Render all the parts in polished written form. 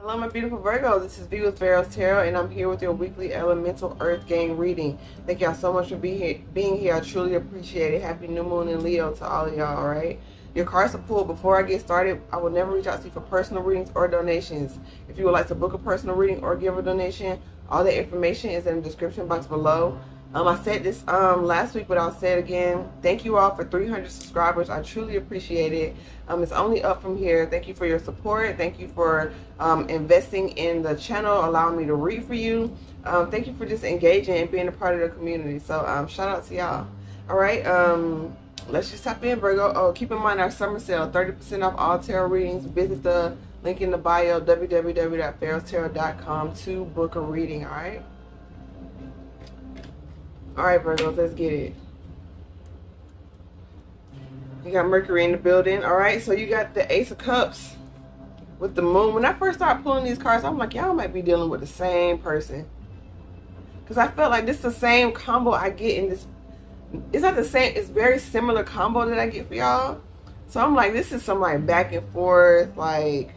Hello, my beautiful Virgo. This is V with PharaohsTarot, and I'm here with your weekly elemental earth gang reading. Thank y'all so much for being here. I truly appreciate it. Happy new moon in Leo to all of y'all, all right? Your cards are pulled. Before I get started, I will never reach out to you for personal readings or donations. If you would like to book a personal reading or give a donation, all the information is in the description box below. I said this last week, but I'll say it again. Thank you all for 300 subscribers. I truly appreciate it. It's only up from here. Thank you for your support. Thank you for investing in the channel, allowing me to read for you. Thank you for just engaging and being a part of the community. So shout out to y'all. All right, let's just tap in, Virgo. Oh, keep in mind our summer sale, 30% off all tarot readings. Visit the link in the bio, www.PharaohsTarot.com, to book a reading. All right. All right, Virgos, let's get it. You got Mercury in the building. All right, so you got the Ace of Cups with the moon. When I first started pulling these cards, I'm like, y'all might be dealing with the same person. Because I felt like this is the same combo I get in this. It's not the same. It's very similar combo that I get for y'all. So I'm like, this is some like back and forth, like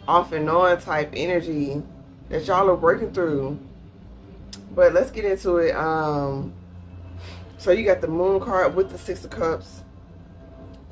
off and on type energy that y'all are working through. But let's get into it. So you got the Moon card with the Six of Cups,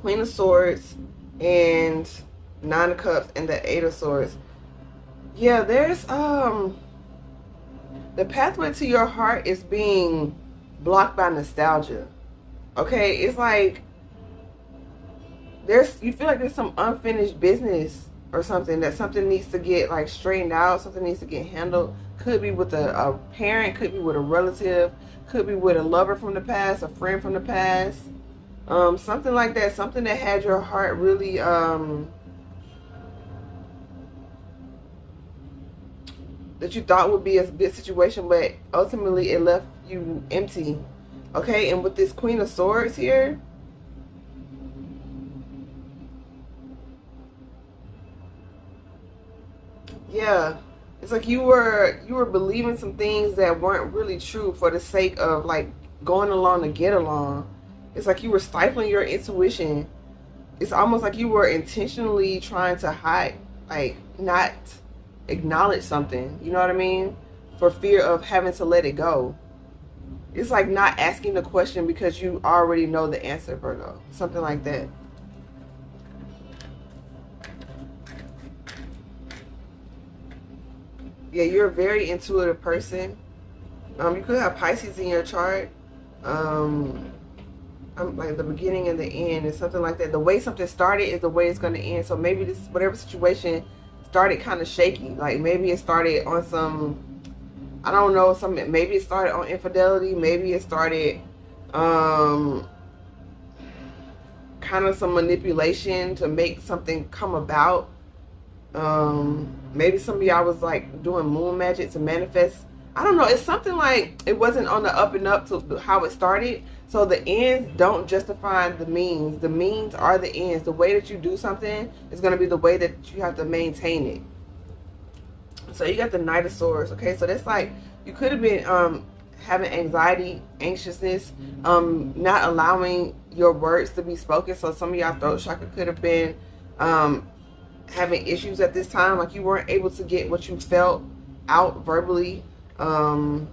Queen of Swords, and Nine of Cups, and the Eight of Swords. Yeah, there's the pathway to your heart is being blocked by nostalgia. Okay, it's like you feel like there's some unfinished business or something, that something needs to get like straightened out, something needs to get handled. Could be with a parent, could be with a relative, could be with a lover from the past, a friend from the past, something like that, something that had your heart really that you thought would be a good situation, but ultimately it left you empty. Okay, and with this Queen of Swords here, yeah, it's like you were believing some things that weren't really true for the sake of like going along to get along. It's like you were stifling your intuition. It's almost like you were intentionally trying to hide, like not acknowledge something, you know what I mean, for fear of having to let it go. It's like not asking the question because you already know the answer, Virgo. Something like that. Yeah, you're a very intuitive person. You could have Pisces in your chart. Like the beginning and the end is something like that. The way something started is the way it's going to end. So maybe this, whatever situation started kind of shaky. Like maybe it started on some, I don't know, maybe it started on infidelity. Maybe it started kind of some manipulation to make something come about. Maybe some of y'all was like doing moon magic to manifest. I don't know. It's something like it wasn't on the up and up to how it started. So the ends don't justify the means. The means are the ends. The way that you do something is going to be the way that you have to maintain it. So you got the Knight of Swords. Okay, so that's like you could have been having anxiety, anxiousness, not allowing your words to be spoken. So some of y'all throat chakra could have been having issues at this time, like you weren't able to get what you felt out verbally, because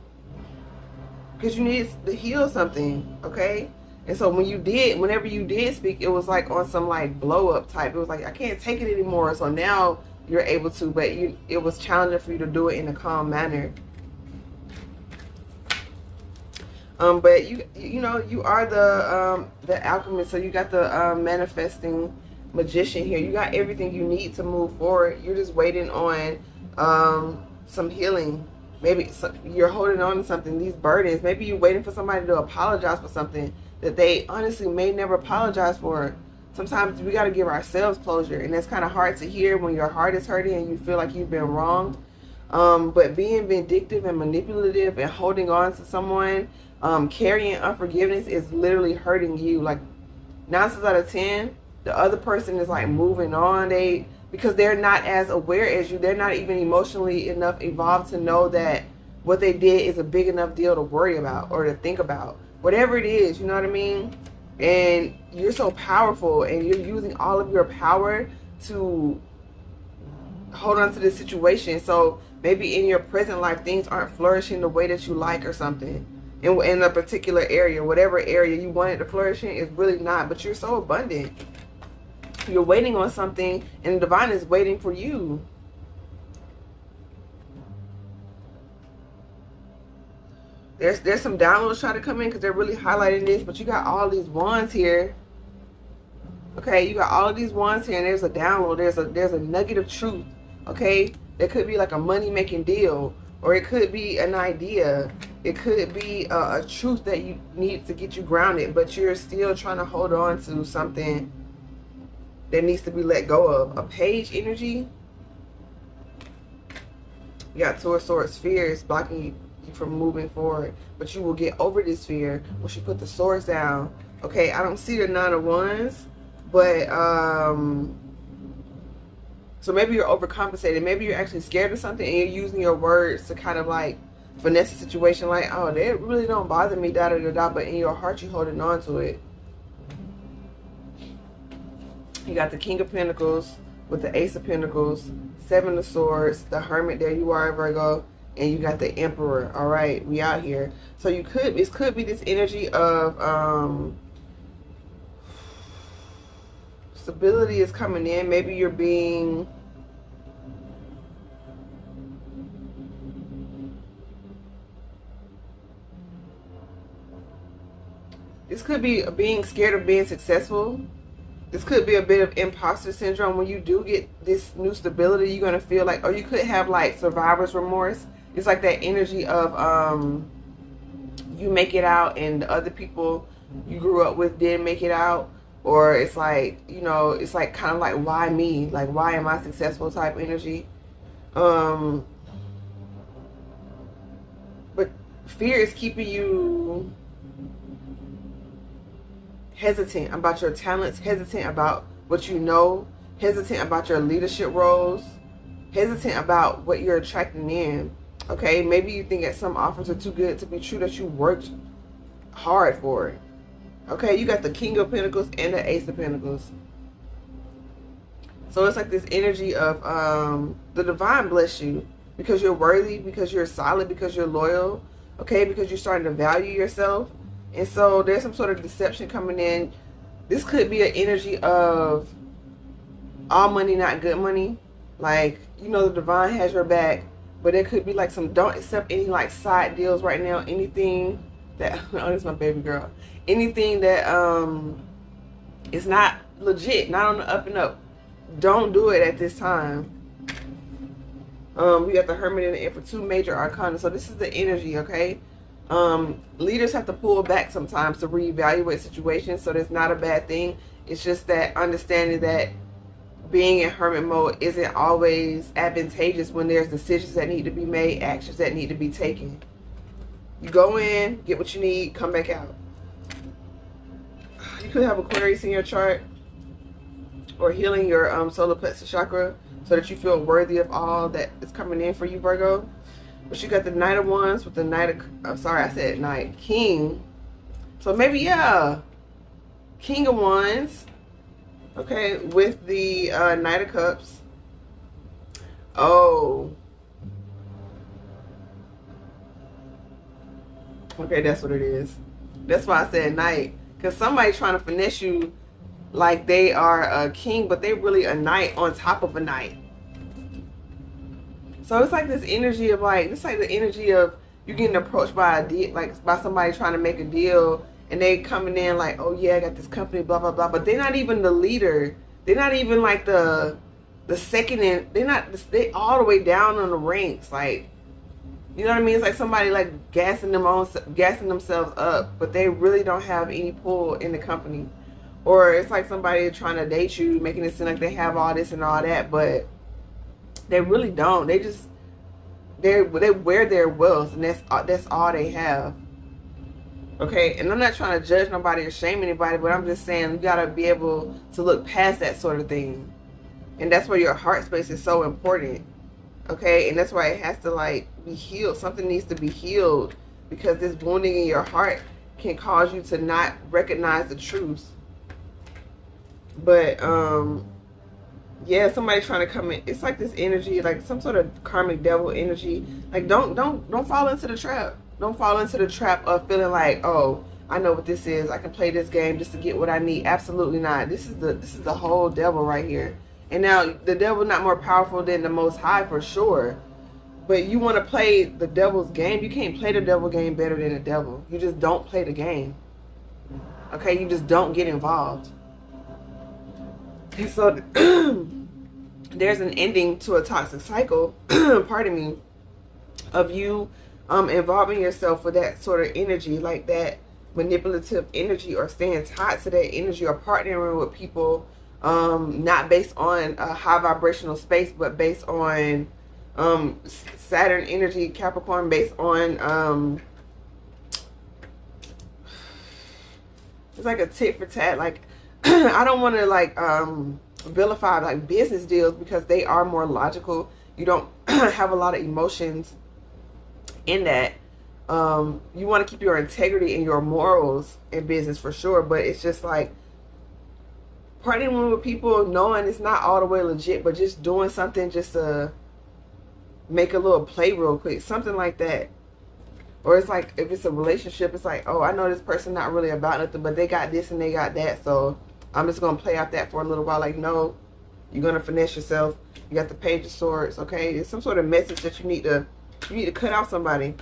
you needed to heal something. Okay, and so whenever you did speak, it was like on some like blow up type. It was like, I can't take it anymore. So now you're able to, but it was challenging for you to do it in a calm manner. But you know, you are the alchemist, so you got the manifesting magician here. You got everything you need to move forward. You're just waiting on some healing. Maybe you're holding on to something, these burdens. Maybe you're waiting for somebody to apologize for something that they honestly may never apologize for. Sometimes we got to give ourselves closure, and that's kind of hard to hear when your heart is hurting and you feel like you've been wronged. But being vindictive and manipulative and holding on to someone, carrying unforgiveness is literally hurting you. Like 9 times out of 10, the other person is like moving on. Because they're not as aware as you. They're not even emotionally enough evolved to know that what they did is a big enough deal to worry about or to think about. Whatever it is, you know what I mean? And you're so powerful, and you're using all of your power to hold on to this situation. So maybe in your present life, things aren't flourishing the way that you like or something. In a particular area, whatever area you wanted to flourish in is really not. But you're so abundant. You're waiting on something, and the divine is waiting for you. There's some downloads trying to come in because they're really highlighting this. But you got all these wands here. Okay, you got all of these wands here, and there's a download. There's a nugget of truth. Okay, it could be like a money-making deal, or it could be an idea. It could be a truth that you need to get you grounded, but you're still trying to hold on to something that needs to be let go of. A page energy. You got Two of Swords. Fear is blocking you from moving forward, but you will get over this fear once you put the swords down. Okay, I don't see the Nine of Wands, but so maybe you're overcompensating. Maybe you're actually scared of something and you're using your words to kind of like finesse the situation, like, oh, they really don't bother me, da da da da, but in your heart you're holding on to it. You got the King of Pentacles with the Ace of Pentacles, Seven of Swords, the Hermit, there you are, Virgo, and you got the Emperor. All right, we out here. So this could be this energy of stability is coming in. Maybe you're being this could be being scared of being successful. This could be a bit of imposter syndrome. When you do get this new stability, you're going to feel like, or you could have like survivor's remorse. It's like that energy of you make it out and the other people you grew up with didn't make it out. Or it's like, you know, it's like kind of like, why me? Like, why am I successful type energy? But fear is keeping you hesitant about your talents, hesitant about what you know, hesitant about your leadership roles, hesitant about what you're attracting in. Okay, maybe you think that some offers are too good to be true, that you worked hard for it. Okay, you got the King of Pentacles and the Ace of Pentacles. So it's like this energy of the divine bless you because you're worthy, because you're solid, because you're loyal. Okay, because you're starting to value yourself. And so there's some sort of deception coming in. This could be an energy of all money, not good money. Like, you know, the divine has your back, but it could be like some, don't accept any like side deals right now. Anything that, oh, this is my baby girl. Anything that is not legit, not on the up and up. Don't do it at this time. We got the Hermit and the Emperor, two major arcana. So this is the energy, okay? Leaders have to pull back sometimes to reevaluate situations, so that's not a bad thing. It's just that understanding that being in hermit mode isn't always advantageous when there's decisions that need to be made, actions that need to be taken. You go in, get what you need, come back out. You could have Aquarius in your chart, or healing your solar plexus chakra so that you feel worthy of all that is coming in for you, Virgo. But you got the Knight of Wands with the Knight of, I'm sorry, I said Knight, King. So maybe, yeah, King of Wands, okay, with the Knight of Cups. Oh. Okay, that's what it is. That's why I said Knight. Because somebody's trying to finesse you like they are a king, but they really a knight on top of a knight. So it's like this energy of like, it's like the energy of you getting approached by a deal, like by somebody trying to make a deal, and they coming in like, oh yeah, I got this company, blah blah blah, but they're not even the leader. They're not even like the second in. They all the way down on the ranks. Like, you know what I mean? It's like somebody like gassing themselves up, but they really don't have any pull in the company. Or it's like somebody trying to date you, making it seem like they have all this and all that, but they really don't. They wear their wealth, and that's all they have. Okay, and I'm not trying to judge nobody or shame anybody, but I'm just saying you gotta be able to look past that sort of thing, and that's where your heart space is so important. Okay, and that's why it has to like be healed. Something needs to be healed, because this wounding in your heart can cause you to not recognize the truth. But Yeah, somebody trying to come in. It's like this energy, like some sort of karmic devil energy. Like don't fall into the trap. Don't fall into the trap of feeling like, oh, I know what this is. I can play this game just to get what I need. Absolutely not. This is the whole devil right here. And now the devil not more powerful than the Most High for sure. But you want to play the devil's game. You can't play the devil game better than the devil. You just don't play the game. Okay, you just don't get involved. And so there's an ending to a toxic cycle, pardon me, of you involving yourself with that sort of energy, like that manipulative energy, or staying tied to that energy, or partnering with people not based on a high vibrational space, but based on Saturn energy, Capricorn, based on it's like a tit for tat. Like I don't want to like vilify like business deals, because they are more logical. You don't have a lot of emotions in that. You want to keep your integrity and your morals in business for sure, but it's just like partnering with people knowing it's not all the way legit, but just doing something just to make a little play real quick, something like that. Or it's like, if it's a relationship, it's like, oh, I know this person not really about nothing, but they got this and they got that, so I'm just going to play out that for a little while. Like, no, you're going to finesse yourself. You got the Page of Swords, okay? It's some sort of message that you need to cut out somebody.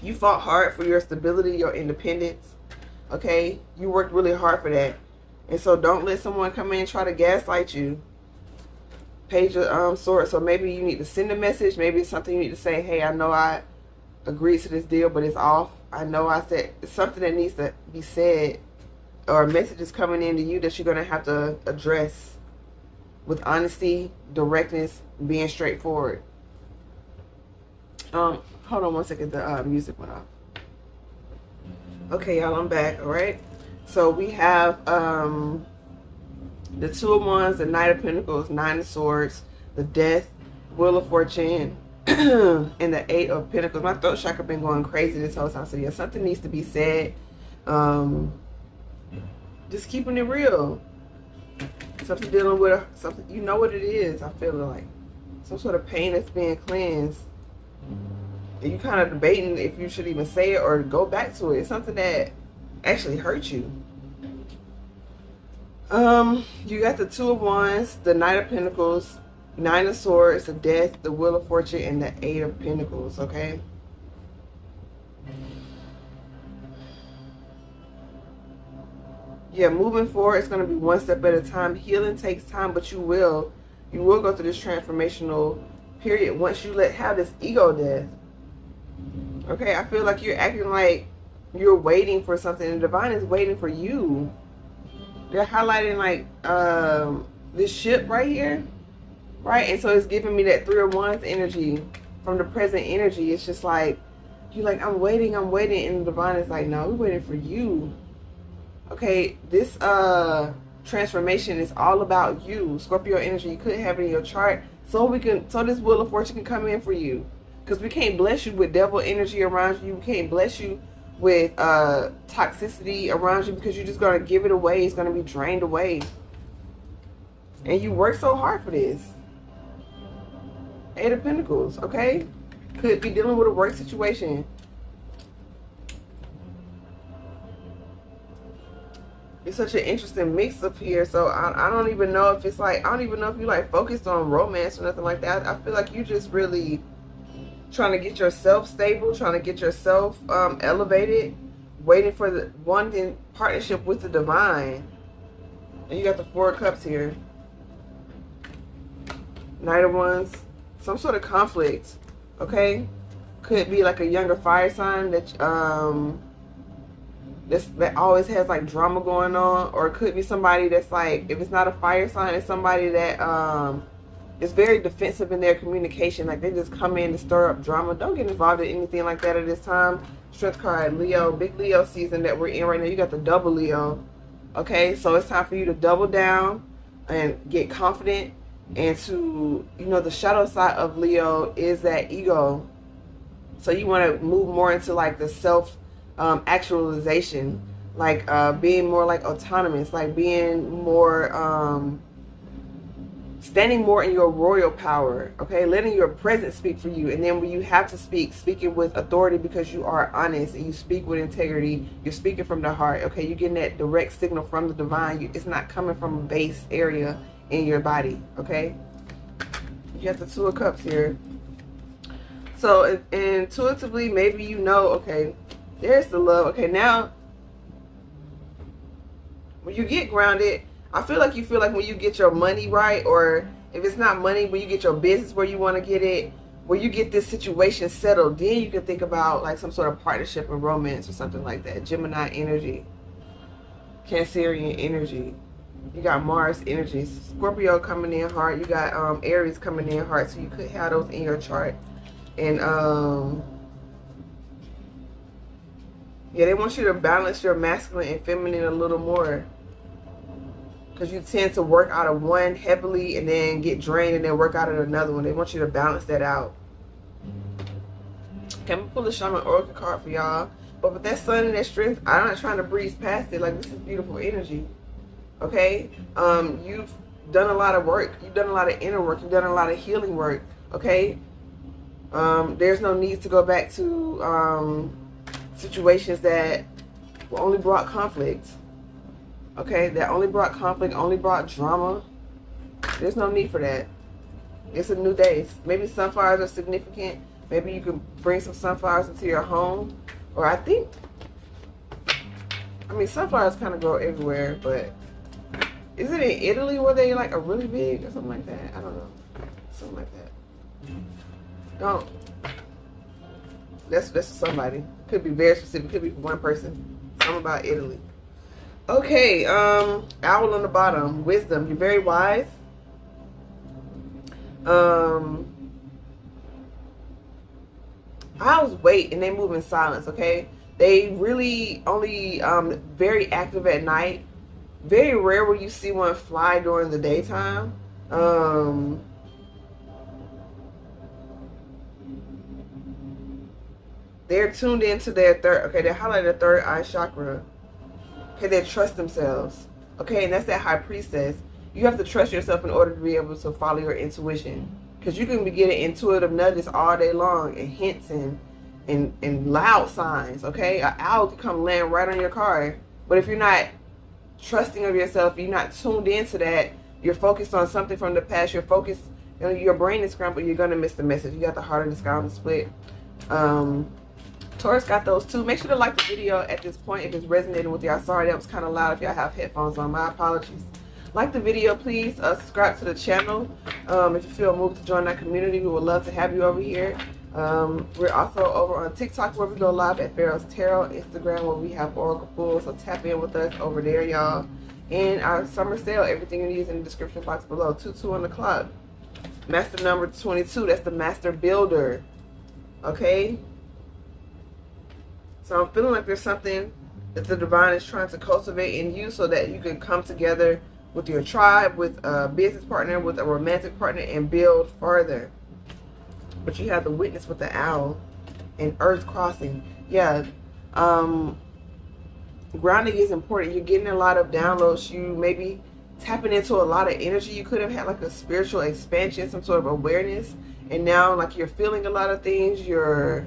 You fought hard for your stability, your independence, okay? You worked really hard for that. And so don't let someone come in and try to gaslight you. Page of Swords. So maybe you need to send a message. Maybe it's something you need to say, hey, I know I agreed to this deal, but it's off. I know I said it's something that needs to be said, or a message is coming into you that you're going to have to address with honesty, directness, being straightforward. Hold on one second. The music went off. Okay, y'all, I'm back. All right. So we have the Two of Wands, the Knight of Pentacles, Nine of Swords, the Death, Wheel of Fortune, and the Eight of Pentacles. My throat chakra been going crazy this whole time. So yeah, something needs to be said. Just keeping it real. Something dealing with something. You know what it is. I feel like some sort of pain that's being cleansed. And you kind of debating if you should even say it or go back to it. It's something that actually hurt you. You got the Two of Wands, the Knight of Pentacles, Nine of Swords, the Death, the Wheel of Fortune, and the Eight of Pentacles, okay? Yeah, moving forward, it's going to be one step at a time. Healing takes time, but you will go through this transformational period once you have this ego death. Okay, I feel like you're acting like you're waiting for something, and the divine is waiting for you. They're highlighting like this ship right here, right? And so it's giving me that Three of Wands energy from the present energy. It's just like, you're like, I'm waiting, and the divine is like, no, we're waiting for you. Okay, this transformation is all about you. Scorpio energy, you could have it in your chart, so this Wheel of Fortune can come in for you. Because we can't bless you with devil energy around you. We can't bless you with toxicity around you, because you're just going to give it away. It's going to be drained away. And you work so hard for this. Eight of Pentacles, okay? Could be dealing with a work situation. It's such an interesting mix up here. So I don't even know if it's like, I don't even know if you like focused on romance or nothing like that. I feel like you just really trying to get yourself stable, trying to get yourself elevated, waiting for the one in partnership with the divine. And you got the Four of Cups here. Knight of Wands, some sort of conflict, okay? Could be like a younger fire sign that that always has like drama going on, or it could be somebody that's like, if it's not a fire sign, it's somebody that is very defensive in their communication. Like they just come in to stir up drama. Don't get involved in anything like that at this time. Strength card, Leo, big Leo season that we're in right now. You got the double Leo. Okay, so it's time for you to double down and get confident. And to, the shadow side of Leo is that ego. So you want to move more into like the self actualization, like being more like autonomous, like being more standing more in your royal power, okay? Letting your presence speak for you. And then when you have to speak, speaking with authority because you are honest and you speak with integrity. You're speaking from the heart, okay? You're getting that direct signal from the divine. It's not coming from a base area in your body, okay? You have the Two of Cups here. So intuitively, maybe you know, okay, there's the love. Okay, now, when you get grounded, I feel like you feel like when you get your money right, or if it's not money, when you get your business where you want to get it, where you get this situation settled, then you can think about like some sort of partnership or romance or something like that. Gemini energy, Cancerian energy. You got Mars energy, Scorpio coming in hard. You got Aries coming in hard, so you could have those in your chart. And yeah, they want you to balance your masculine and feminine a little more, because you tend to work out of one heavily and then get drained and then work out of another one. They want you to balance that out. Can we pull the Shaman Oracle card for y'all? But with that sun and that strength, I'm not trying to breeze past it. Like, this is beautiful energy. Okay? You've done a lot of work. You've done a lot of inner work. You've done a lot of healing work. Okay? There's no need to go back to situations that only brought conflict. Okay, that only brought conflict, only brought drama. There's no need for that. It's a new day. Maybe sunflowers are significant. Maybe you can bring some sunflowers into your home. Or I mean, sunflowers kind of grow everywhere, but is it in Italy where they like are really big or something like that? I don't know. Something like that. Don't. That's somebody. Could be very specific. Could be for one person. Something about Italy. Okay, owl on the bottom. Wisdom. You're very wise. Owls wait and they move in silence, okay? They really only very active at night. Very rare will you see one fly during the daytime. They're tuned into their third, okay, they're highlighting their third eye chakra. Okay, they trust themselves. Okay, and that's that high priestess. You have to trust yourself in order to be able to follow your intuition. Because you can be getting intuitive nudges all day long and hints and loud signs, okay? An owl can come land right on your car. But if you're not trusting of yourself, you're not tuned into that, you're focused on something from the past, you're focused, you know, your brain is scrambled, you're going to miss the message. You got the heart of the sky on the split. Taurus got those too. Make sure to like the video at this point if it's resonating with y'all. Sorry, that was kind of loud if y'all have headphones on. My apologies. Like the video, please. Subscribe to the channel if you feel moved to join our community. We would love to have you over here. We're also over on TikTok where we go live at Pharaoh's Tarot, Instagram where we have Oracle pools. So tap in with us over there, y'all. And our summer sale, everything you need is in the description box below. 22 on the clock. Master number 22. That's the Master Builder. Okay. So I'm feeling like there's something that the divine is trying to cultivate in you so that you can come together with your tribe, with a business partner, with a romantic partner, and build further. But you have the Witness with the owl and Earth crossing. Yeah. Grounding is important. You're getting a lot of downloads. You may be tapping into a lot of energy. You could have had like a spiritual expansion, some sort of awareness. And now like you're feeling a lot of things. Your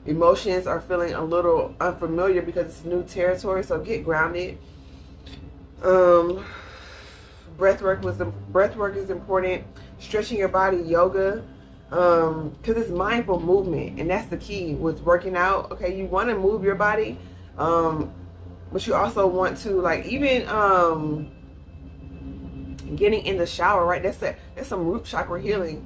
emotions are feeling a little unfamiliar because it's new territory. So get grounded. Breathwork is important. Stretching your body, yoga, because it's mindful movement, and that's the key with working out. Okay, you want to move your body, but you also want to like even getting in the shower, right? That's some root chakra healing.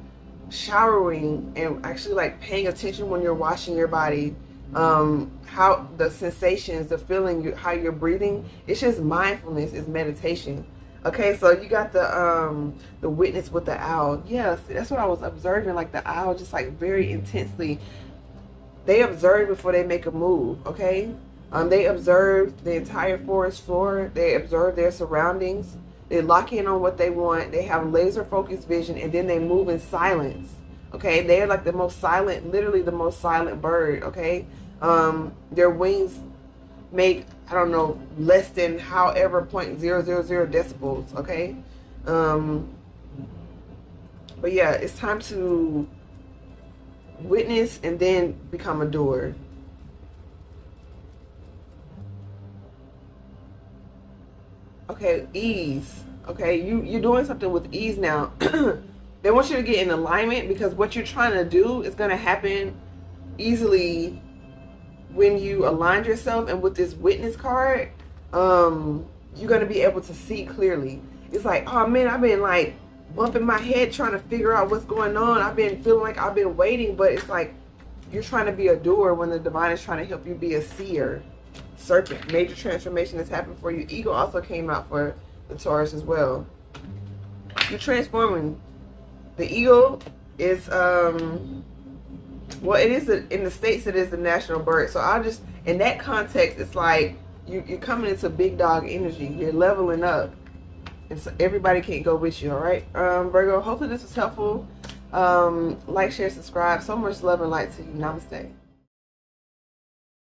Showering and actually like paying attention when you're washing your body, how the sensations, the feeling, how you're breathing. It's just mindfulness. It's meditation. Okay, so you got the Witness with the owl. Yes, that's what I was observing. Like the owl, just like very intensely. They observe before they make a move. Okay, they observe the entire forest floor. They observe their surroundings. They lock in on what they want. They have laser focused vision, and then they move in silence. Okay, they're like the most silent, literally the most silent bird. Okay, their wings make, I don't know, less than however 0.000 decibels. Okay, But yeah, it's time to witness and then become a doer. Okay, ease. Okay, you're doing something with ease now. They want you to get in alignment because what you're trying to do is going to happen easily when you align yourself. And with this witness card, you're going to be able to see clearly. It's like, oh man, I've been like bumping my head trying to figure out what's going on. I've been feeling like I've been waiting, but it's like you're trying to be a doer when the divine is trying to help you be a seer. Serpent, major transformation has happened for you. Eagle also came out for the Taurus as well. You're transforming. The eagle is well, it is in the States, it is the national bird. So I just, in that context, it's like you're coming into big dog energy. You're leveling up, and so everybody can't go with you. All right, Virgo. Hopefully this was helpful. Like, share, subscribe. So much love and light to you. Namaste.